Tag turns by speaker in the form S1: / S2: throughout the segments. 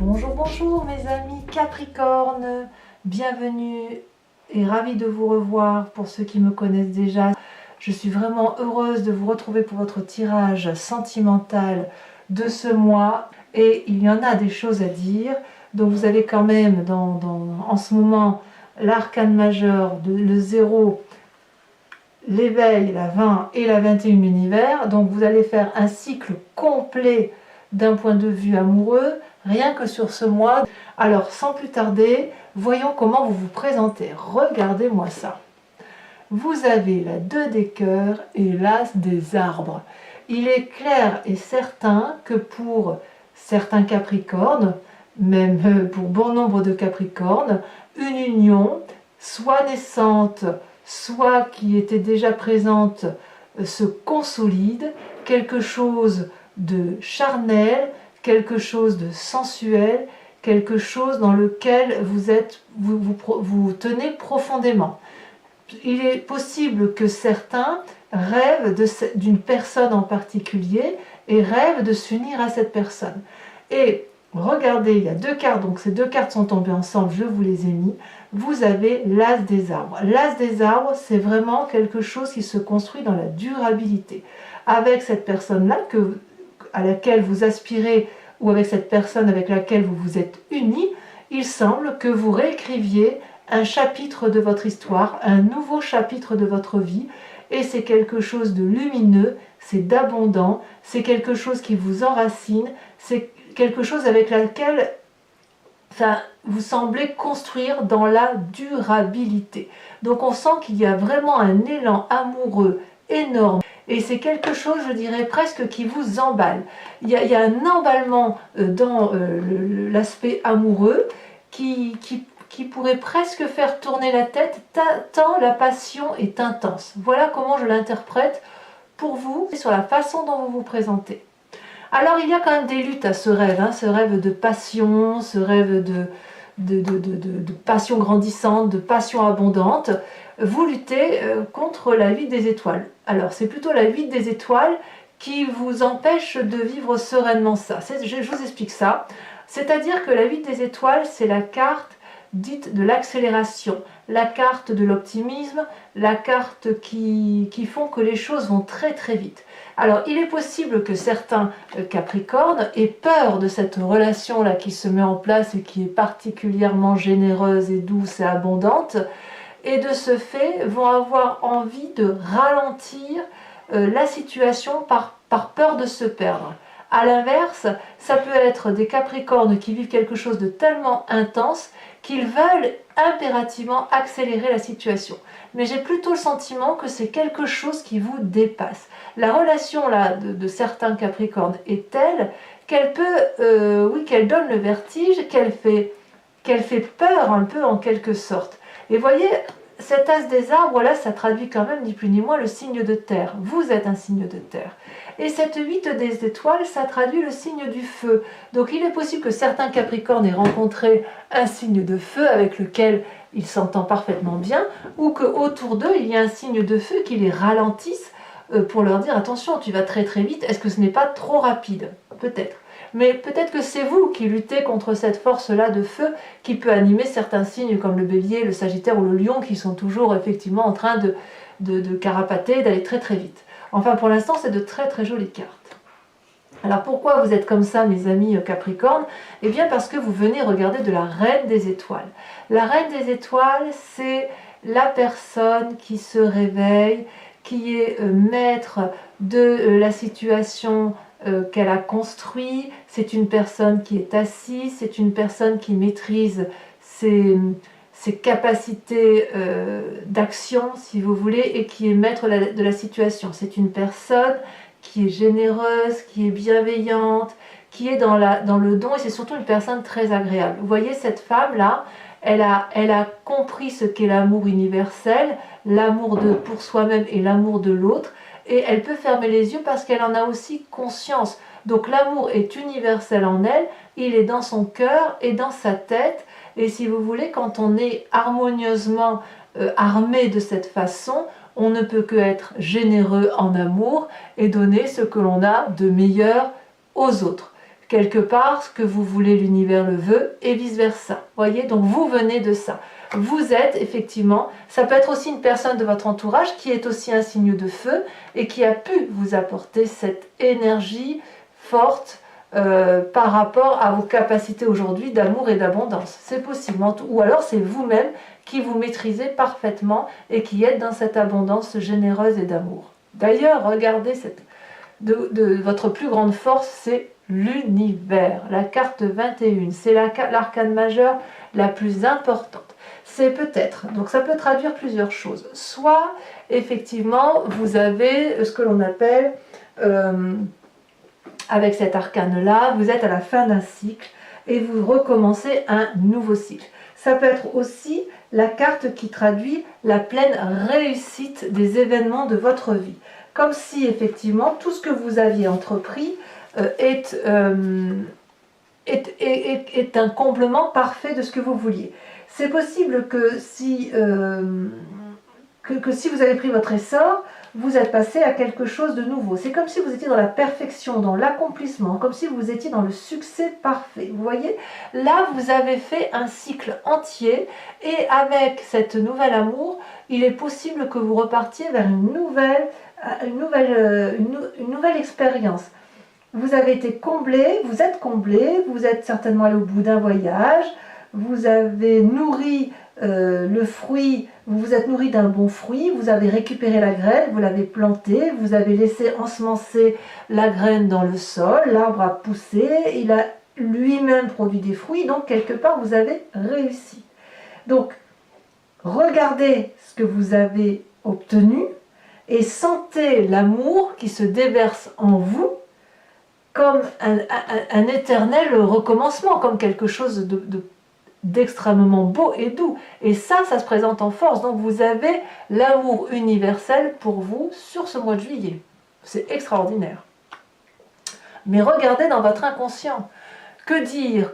S1: Bonjour, bonjour mes amis Capricorne, bienvenue et ravie de vous revoir pour ceux qui me connaissent déjà. Je suis vraiment heureuse de vous retrouver pour votre tirage sentimental de ce mois et il y en a des choses à dire. Donc vous avez quand même en ce moment l'arcane majeur, le 0, l'éveil, la 20 et la 21 univers. Donc vous allez faire un cycle complet d'un point de vue amoureux, rien que sur ce mois. Alors sans plus tarder, voyons comment vous vous présentez. Regardez-moi ça. Vous avez la 2 des cœurs et l'as des arbres. Il est clair et certain que pour certains Capricornes, même pour bon nombre de Capricornes, une union, soit naissante, soit qui était déjà présente, se consolide, quelque chose de charnel, quelque chose de sensuel, quelque chose dans lequel vous tenez profondément. Il est possible que certains rêvent d'une personne en particulier et rêvent de s'unir à cette personne. Et regardez, il y a 2 cartes, donc ces 2 cartes sont tombées ensemble, je vous les ai mis. Vous avez l'as des arbres. L'as des arbres, c'est vraiment quelque chose qui se construit dans la durabilité. Avec cette personne-là à laquelle vous aspirez ou avec cette personne avec laquelle vous vous êtes unis, il semble que vous réécriviez un chapitre de votre histoire, un nouveau chapitre de votre vie, et c'est quelque chose de lumineux, c'est d'abondant, c'est quelque chose qui vous enracine, c'est quelque chose avec laquelle vous semblez construire dans la durabilité. Donc on sent qu'il y a vraiment un élan amoureux énorme. Et c'est quelque chose, je dirais presque, qui vous emballe. Il y a un emballement dans l'aspect amoureux qui pourrait presque faire tourner la tête tant la passion est intense. Voilà comment je l'interprète pour vous, sur la façon dont vous vous présentez. Alors il y a quand même des luttes à ce rêve de passion, ce rêve de passion grandissante, de passion abondante. Vous luttez contre la vie des étoiles. Alors c'est plutôt la vie des étoiles qui vous empêche de vivre sereinement ça. Je vous explique ça. C'est-à-dire que la vie des étoiles, c'est la carte dite de l'accélération, la carte de l'optimisme, la carte qui font que les choses vont très très vite. Alors il est possible que certains Capricornes aient peur de cette relation-là qui se met en place et qui est particulièrement généreuse et douce et abondante, et de ce fait vont avoir envie de ralentir la situation par peur de se perdre. A l'inverse, ça peut être des Capricornes qui vivent quelque chose de tellement intense qu'ils veulent impérativement accélérer la situation. Mais j'ai plutôt le sentiment que c'est quelque chose qui vous dépasse. La relation là de certains Capricornes est telle qu'elle peut, qu'elle donne le vertige, qu'elle fait peur un peu en quelque sorte. Et voyez, cet as des arbres là, ça traduit quand même ni plus ni moins le signe de terre. Vous êtes un signe de terre. Et cette 8 des étoiles, ça traduit le signe du feu. Donc il est possible que certains Capricornes aient rencontré un signe de feu avec lequel ils s'entendent parfaitement bien, ou qu'autour d'eux, il y a un signe de feu qui les ralentisse pour leur dire attention, tu vas très très vite, est-ce que ce n'est pas trop rapide? Peut-être. Mais peut-être que c'est vous qui luttez contre cette force-là de feu qui peut animer certains signes comme le bélier, le sagittaire ou le lion qui sont toujours effectivement en train de carapater, d'aller très très vite. Enfin pour l'instant c'est de très très jolies cartes. Alors pourquoi vous êtes comme ça mes amis Capricorne? Eh bien parce que vous venez regarder de la reine des étoiles. La reine des étoiles c'est la personne qui se réveille, qui est maître de la situation qu'elle a construit, c'est une personne qui est assise, c'est une personne qui maîtrise ses capacités d'action, si vous voulez, et qui est maître de la situation. C'est une personne qui est généreuse, qui est bienveillante, qui est dans le don, et c'est surtout une personne très agréable. Vous voyez, cette femme-là, elle a compris ce qu'est l'amour universel, l'amour pour soi-même et l'amour de l'autre, et elle peut fermer les yeux parce qu'elle en a aussi conscience. Donc l'amour est universel en elle, il est dans son cœur et dans sa tête, et si vous voulez, quand on est harmonieusement armé de cette façon, on ne peut que être généreux en amour et donner ce que l'on a de meilleur aux autres. quelque part ce que vous voulez, l'univers le veut, et vice-versa. Voyez, donc vous venez de ça. Vous êtes effectivement, ça peut être aussi une personne de votre entourage qui est aussi un signe de feu et qui a pu vous apporter cette énergie forte par rapport à vos capacités aujourd'hui d'amour et d'abondance. C'est possible, ou alors c'est vous-même qui vous maîtrisez parfaitement et qui êtes dans cette abondance généreuse et d'amour. D'ailleurs, regardez de votre plus grande force, c'est l'univers, la carte 21, c'est l'arcane majeure la plus importante. C'est peut-être, donc ça peut traduire plusieurs choses. Soit, effectivement, vous avez ce que l'on appelle, avec cet arcane-là, vous êtes à la fin d'un cycle et vous recommencez un nouveau cycle. Ça peut être aussi la carte qui traduit la pleine réussite des événements de votre vie. Comme si, effectivement, tout ce que vous aviez entrepris est un comblement parfait de ce que vous vouliez. C'est possible que si vous avez pris votre essor, vous êtes passé à quelque chose de nouveau. C'est comme si vous étiez dans la perfection, dans l'accomplissement, comme si vous étiez dans le succès parfait. Vous voyez, là, vous avez fait un cycle entier et avec cette nouvelle amour, il est possible que vous repartiez vers une nouvelle expérience. Vous avez été comblé, vous êtes certainement allé au bout d'un voyage, vous avez nourri le fruit, vous vous êtes nourri d'un bon fruit, vous avez récupéré la graine, vous l'avez plantée, vous avez laissé ensemencer la graine dans le sol, l'arbre a poussé, il a lui-même produit des fruits, donc quelque part vous avez réussi. Donc, regardez ce que vous avez obtenu et sentez l'amour qui se déverse en vous comme un éternel recommencement, comme quelque chose d'extrêmement beau et doux. Et ça se présente en force. Donc vous avez l'amour universel pour vous sur ce mois de juillet. C'est extraordinaire. Mais regardez dans votre inconscient. Que dire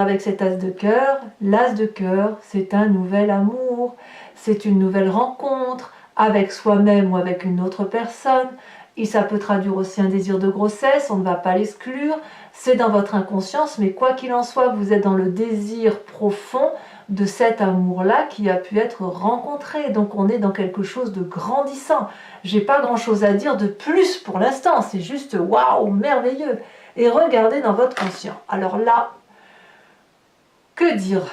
S1: avec cet as de cœur? L'as de cœur, c'est un nouvel amour, c'est une nouvelle rencontre avec soi-même ou avec une autre personne. Et ça peut traduire aussi un désir de grossesse, on ne va pas l'exclure, c'est dans votre inconscience, mais quoi qu'il en soit, vous êtes dans le désir profond de cet amour-là qui a pu être rencontré. Donc on est dans quelque chose de grandissant. J'ai pas grand-chose à dire de plus pour l'instant, c'est juste waouh, merveilleux. Et regardez dans votre conscient. Alors là, que dire?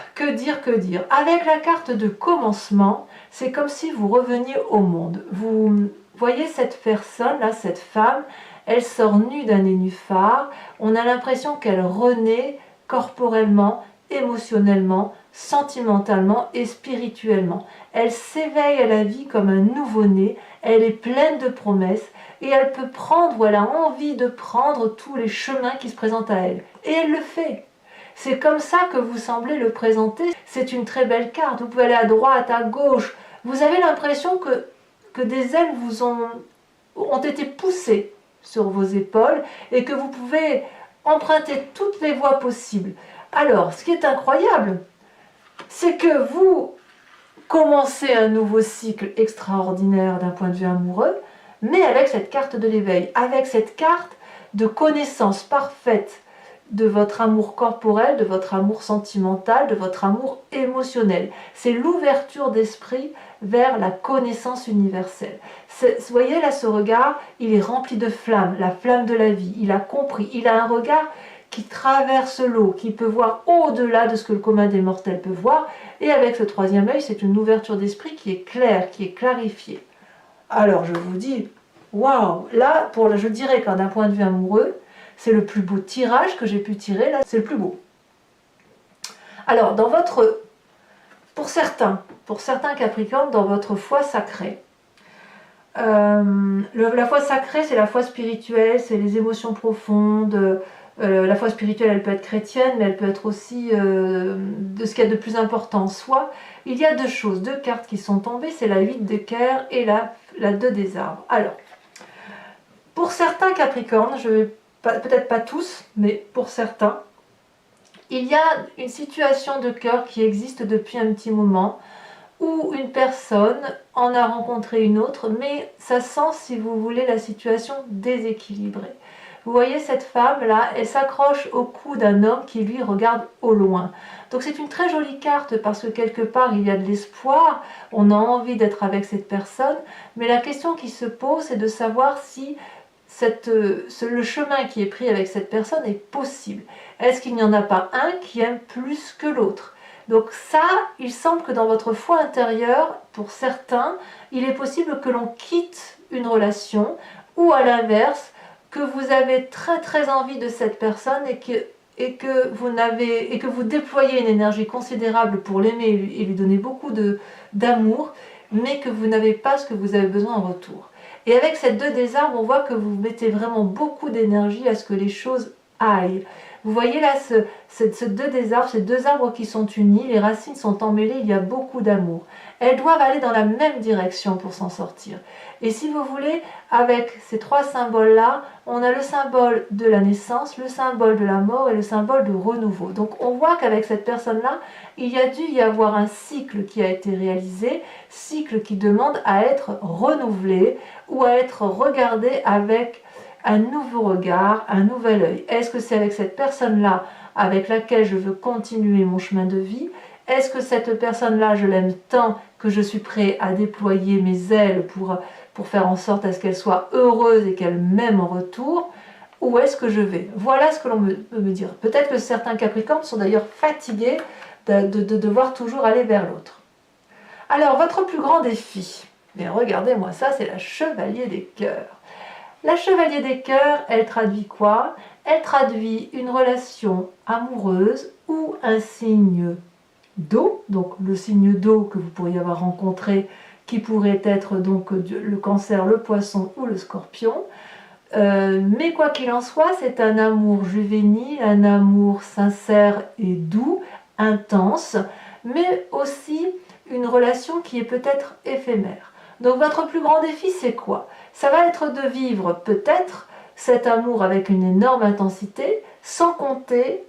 S1: Avec la carte de commencement, c'est comme si vous reveniez au monde. Vous voyez cette personne, là, cette femme, elle sort nue d'un nénuphar. On a l'impression qu'elle renaît corporellement, émotionnellement, sentimentalement et spirituellement. Elle s'éveille à la vie comme un nouveau-né. Elle est pleine de promesses et elle peut prendre, ou elle a envie de prendre tous les chemins qui se présentent à elle. Et elle le fait. C'est comme ça que vous semblez le présenter. C'est une très belle carte. Vous pouvez aller à droite, à gauche. Vous avez l'impression que des ailes vous ont été poussées sur vos épaules et que vous pouvez emprunter toutes les voies possibles. Alors, ce qui est incroyable, c'est que vous commencez un nouveau cycle extraordinaire d'un point de vue amoureux, mais avec cette carte de l'éveil, avec cette carte de connaissance parfaite de votre amour corporel, de votre amour sentimental, de votre amour émotionnel. C'est l'ouverture d'esprit vers la connaissance universelle. Vous voyez là ce regard, il est rempli de flamme, la flamme de la vie. Il a compris, il a un regard qui traverse l'eau, qui peut voir au-delà de ce que le commun des mortels peut voir. Et avec ce troisième œil, c'est une ouverture d'esprit qui est claire, qui est clarifiée. Alors je vous dis, waouh, là, je dirais que d'un point de vue amoureux, c'est le plus beau tirage que j'ai pu tirer, là, c'est le plus beau. Alors, pour certains Capricornes, dans votre foi sacrée, la foi sacrée, c'est la foi spirituelle, c'est les émotions profondes. La foi spirituelle, elle peut être chrétienne, mais elle peut être aussi de ce qu'il y a de plus important en soi. Il y a deux choses, deux cartes qui sont tombées, c'est la 8 de cœur et la 2 des arbres. Alors, pour certains Capricornes, peut-être pas tous, mais pour certains, il y a une situation de cœur qui existe depuis un petit moment où une personne en a rencontré une autre, mais ça sent, si vous voulez, la situation déséquilibrée. Vous voyez cette femme-là, elle s'accroche au cou d'un homme qui lui regarde au loin. Donc c'est une très jolie carte parce que quelque part il y a de l'espoir, on a envie d'être avec cette personne, mais la question qui se pose c'est de savoir si le chemin qui est pris avec cette personne est possible. Est-ce qu'il n'y en a pas un qui aime plus que l'autre? Donc ça, il semble que dans votre foi intérieure, pour certains, il est possible que l'on quitte une relation, ou à l'inverse, que vous avez très très envie de cette personne et que vous déployez une énergie considérable pour l'aimer et lui donner beaucoup d'amour, mais que vous n'avez pas ce que vous avez besoin en retour. Et avec cette 2 des arbres, on voit que vous mettez vraiment beaucoup d'énergie à ce que les choses aillent. Vous voyez là ce 2 des arbres, ces 2 arbres qui sont unis, les racines sont emmêlées, il y a beaucoup d'amour. Elles doivent aller dans la même direction pour s'en sortir. Et si vous voulez, avec ces 3 symboles-là, on a le symbole de la naissance, le symbole de la mort et le symbole de renouveau. Donc on voit qu'avec cette personne-là, il y a dû y avoir un cycle qui a été réalisé, cycle qui demande à être renouvelé ou à être regardé avec un nouveau regard, un nouvel œil. Est-ce que c'est avec cette personne-là avec laquelle je veux continuer mon chemin de vie? Est-ce que cette personne-là, je l'aime tant que je suis prêt à déployer mes ailes pour faire en sorte à ce qu'elle soit heureuse et qu'elle m'aime en retour? Où est-ce que je vais? Voilà ce que l'on peut me dire. Peut-être que certains Capricornes sont d'ailleurs fatigués de devoir toujours aller vers l'autre. Alors, votre plus grand défi, bien regardez-moi ça, c'est la Chevalier des Cœurs. La Chevalier des Cœurs, elle traduit quoi? Elle traduit une relation amoureuse ou un signe d'eau, donc le signe d'eau que vous pourriez avoir rencontré, qui pourrait être donc le Cancer, le Poisson ou le Scorpion. Mais quoi qu'il en soit, c'est un amour juvénile, un amour sincère et doux, intense, mais aussi une relation qui est peut-être éphémère. Donc votre plus grand défi, c'est quoi? Ça va être de vivre peut-être cet amour avec une énorme intensité, sans compter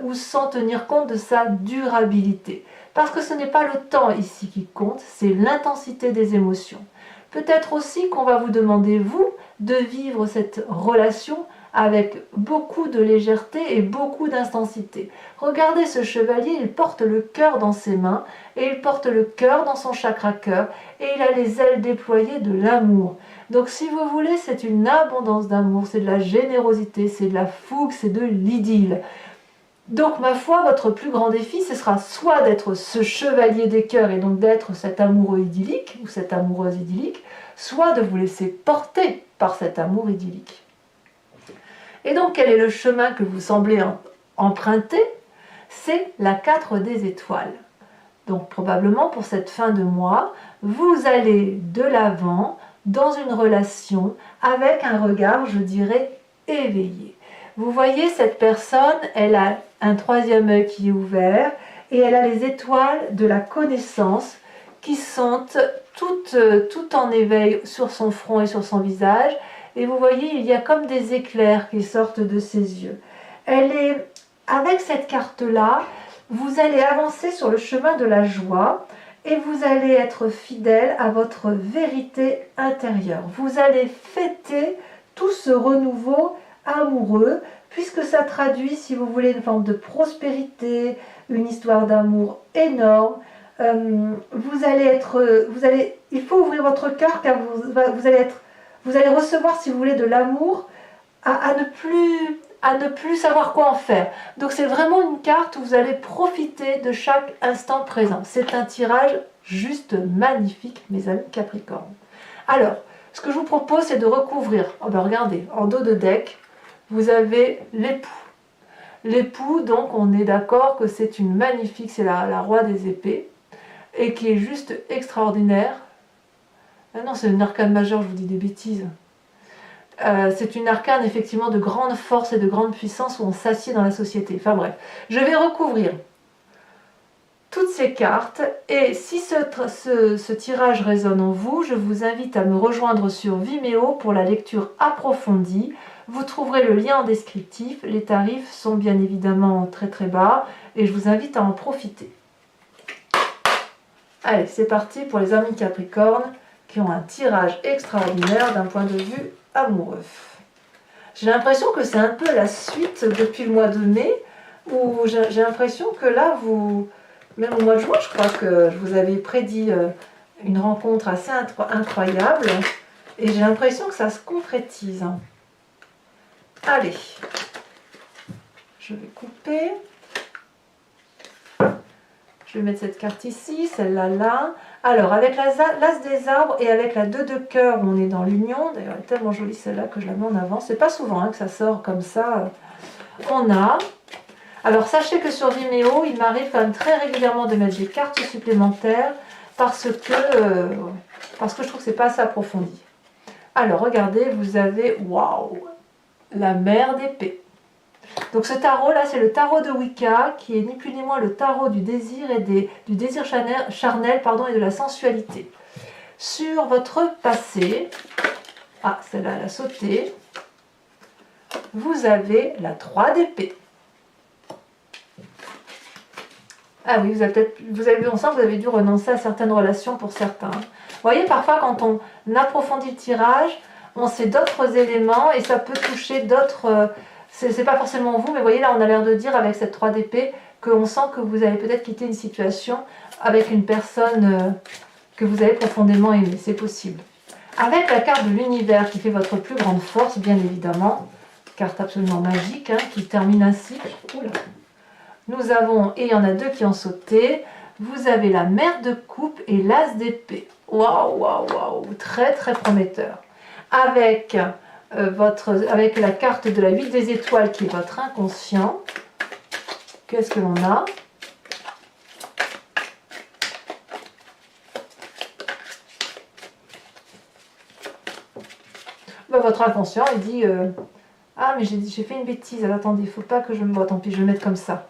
S1: ou sans tenir compte de sa durabilité. Parce que ce n'est pas le temps ici qui compte, c'est l'intensité des émotions. Peut-être aussi qu'on va vous demander, vous, de vivre cette relation avec beaucoup de légèreté et beaucoup d'intensité. Regardez ce chevalier, il porte le cœur dans ses mains et il porte le cœur dans son chakra cœur et il a les ailes déployées de l'amour. Donc si vous voulez, c'est une abondance d'amour, c'est de la générosité, c'est de la fougue, c'est de l'idylle. Donc ma foi, votre plus grand défi, ce sera soit d'être ce chevalier des cœurs et donc d'être cet amoureux idyllique ou cette amoureuse idyllique, soit de vous laisser porter par cet amour idyllique. Et donc quel est le chemin que vous semblez emprunter? C'est la 4 des étoiles. Donc probablement pour cette fin de mois, vous allez de l'avant dans une relation avec un regard, je dirais, éveillé. Vous voyez, cette personne, elle a un 3e œil qui est ouvert et elle a les étoiles de la connaissance qui sont toutes en éveil sur son front et sur son visage. Et vous voyez, il y a comme des éclairs qui sortent de ses yeux. Avec cette carte-là, vous allez avancer sur le chemin de la joie et vous allez être fidèle à votre vérité intérieure. Vous allez fêter tout ce renouveau amoureux, puisque ça traduit, si vous voulez, une forme de prospérité, une histoire d'amour énorme. Il faut ouvrir votre cœur car vous allez recevoir, si vous voulez, de l'amour à ne plus savoir quoi en faire. Donc c'est vraiment une carte où vous allez profiter de chaque instant présent. C'est un tirage juste magnifique, mes amis Capricorne. Alors, ce que je vous propose, c'est de recouvrir, regardez, en dos de deck, vous avez l'époux. L'époux, donc on est d'accord que c'est une magnifique, c'est la roi des épées, et qui est juste extraordinaire. Ah non, c'est une arcane majeure, je vous dis des bêtises. C'est une arcane effectivement de grande force et de grande puissance où on s'assied dans la société. Enfin bref, je vais recouvrir toutes ces cartes et si ce tirage résonne en vous, je vous invite à me rejoindre sur Vimeo pour la lecture approfondie. Vous trouverez le lien en descriptif, les tarifs sont bien évidemment très très bas et je vous invite à en profiter. Allez, c'est parti pour les amis Capricorne qui ont un tirage extraordinaire d'un point de vue amoureux. J'ai l'impression que c'est un peu la suite depuis le mois de mai, où j'ai l'impression que là, même au mois de juin, je crois que je vous avais prédit une rencontre assez incroyable, et j'ai l'impression que ça se concrétise. Allez, je vais couper. Je vais mettre cette carte ici, celle-là là. Alors, avec l'as des arbres et avec la 2 de cœur, on est dans l'union. D'ailleurs, elle est tellement jolie celle-là que je la mets en avant. C'est pas souvent hein, que ça sort comme ça. On a. Alors, sachez que sur Vimeo, il m'arrive quand même très régulièrement de mettre des cartes supplémentaires parce que je trouve que c'est pas assez approfondi. Alors, regardez, vous avez, waouh, la mer d'épée. Donc ce tarot là, c'est le tarot de Wicca, qui est ni plus ni moins le tarot du désir et du désir charnel et de la sensualité. Sur votre passé, ah celle-là elle a sauté, vous avez la 3 d'épée. Ah oui, on sent que vous avez dû renoncer à certaines relations pour certains. Vous voyez, parfois quand on approfondit le tirage, on sait d'autres éléments et ça peut toucher d'autres... c'est pas forcément vous, mais vous voyez là on a l'air de dire avec cette 3 d'épée qu'on sent que vous allez peut-être quitter une situation avec une personne que vous avez profondément aimée, c'est possible. Avec la carte de l'univers qui fait votre plus grande force, bien évidemment, carte absolument magique hein, qui termine ainsi. Oula. Nous avons, et il y en a 2 qui ont sauté, vous avez la mer de coupe et l'as d'épée. Waouh, waouh, waouh, très très prometteur. Avec la carte de la 8 des étoiles qui est votre inconscient. Qu'est-ce que l'on a? Ben, votre inconscient, il dit ah mais j'ai fait une bêtise, alors, attendez, il ne faut pas que je me... Bon, tant pis, je vais le mettre comme ça.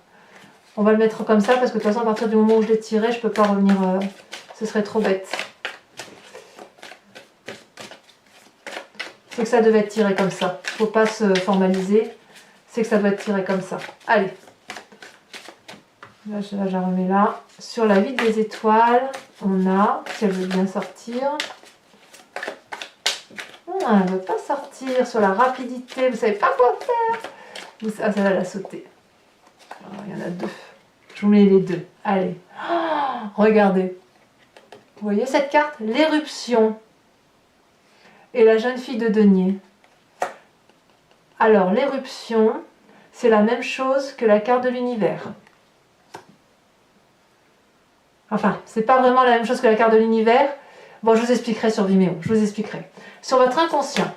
S1: On va le mettre comme ça parce que de toute façon, à partir du moment où je l'ai tiré, je ne peux pas revenir, ce serait trop bête. C'est que ça devait être tiré comme ça. Il ne faut pas se formaliser. C'est que ça doit être tiré comme ça. Allez. Là, je la remets là. Sur la 8 des étoiles, on a, si elle veut bien sortir. Elle ne veut pas sortir. Sur la rapidité, vous ne savez pas quoi faire. Ah, ça va la sauter. Alors, il y en a 2. Je vous mets les 2. Allez. Oh, regardez. Vous voyez cette carte? L'éruption. Et la jeune fille de denier. Alors, l'éruption, c'est la même chose que la carte de l'univers. Enfin, c'est pas vraiment la même chose que la carte de l'univers. Bon, je vous expliquerai sur Vimeo, je vous expliquerai. Sur votre inconscient.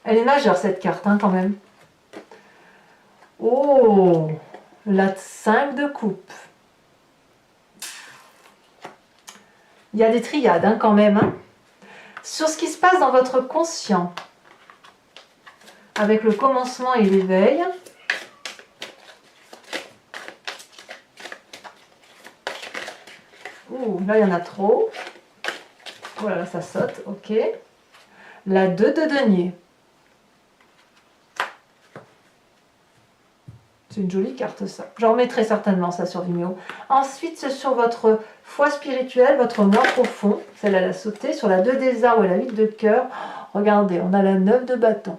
S1: Elle est majeure cette carte, hein, quand même. Oh, la 5 de coupe. Il y a des triades, hein, quand même. Hein. Sur ce qui se passe dans votre conscient, avec le commencement et l'éveil. Ouh, là, il y en a trop. Oh là là, ça saute, ok. La 2 de denier. C'est une jolie carte, ça. J'en remettrai certainement ça sur Vimeo. Ensuite, sur votre foi spirituelle, votre moi profond, celle-là, elle a sauté. Sur la 2 des arbres et la 8 de cœur, regardez, on a la 9 de bâton.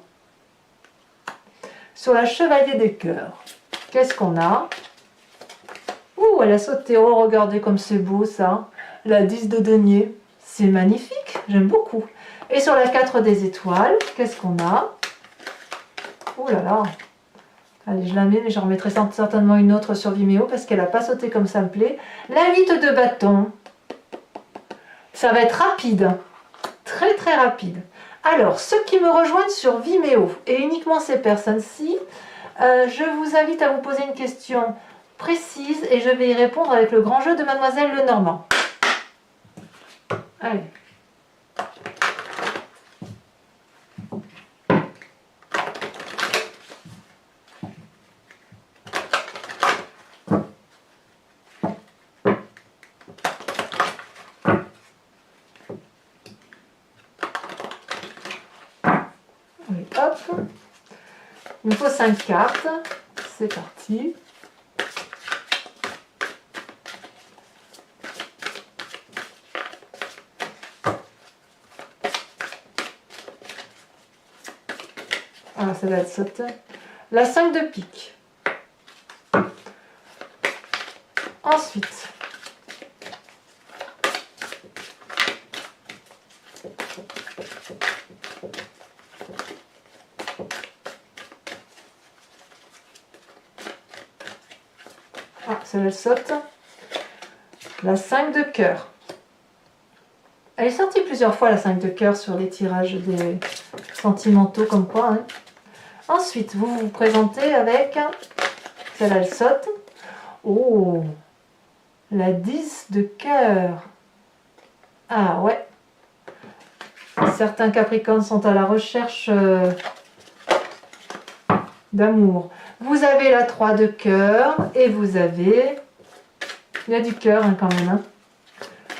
S1: Sur la chevalier des cœurs, qu'est-ce qu'on a? Ouh, elle a sauté. Oh, regardez comme c'est beau, ça. La 10 de denier. C'est magnifique, j'aime beaucoup. Et sur la 4 des étoiles, qu'est-ce qu'on a? Ouh là là. Allez, je la mets, mais j'en remettrai certainement une autre sur Vimeo parce qu'elle n'a pas sauté comme ça me plaît. La 8 de bâton. Ça va être rapide. Très très rapide. Alors, ceux qui me rejoignent sur Vimeo, et uniquement ces personnes-ci, je vous invite à vous poser une question précise et je vais y répondre avec le grand jeu de Mademoiselle Lenormand. Allez. Allez, hop. Il me faut 5 cartes. C'est parti. celle-là, elle saute. La 5 de pique. Ensuite, celle-là, elle saute. La 5 de cœur. Elle est sortie plusieurs fois, la 5 de cœur, sur les tirages des sentimentaux, comme quoi. Hein. Ensuite, vous vous présentez avec, celle-là, elle saute. Oh, la 10 de cœur. Ah ouais. Certains Capricornes sont à la recherche d'amour. Vous avez la 3 de cœur et vous avez... Il y a du cœur hein, quand même. Hein.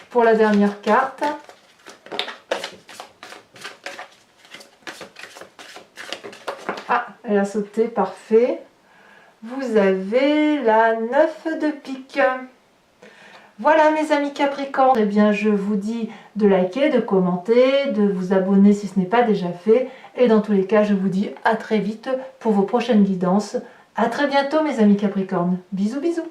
S1: Pour la dernière carte. Ah, elle a sauté, parfait. Vous avez la 9 de pique. Voilà mes amis Capricorne, eh bien je vous dis de liker, de commenter, de vous abonner si ce n'est pas déjà fait. Et dans tous les cas, je vous dis à très vite pour vos prochaines guidances. À très bientôt mes amis Capricorne. Bisous bisous.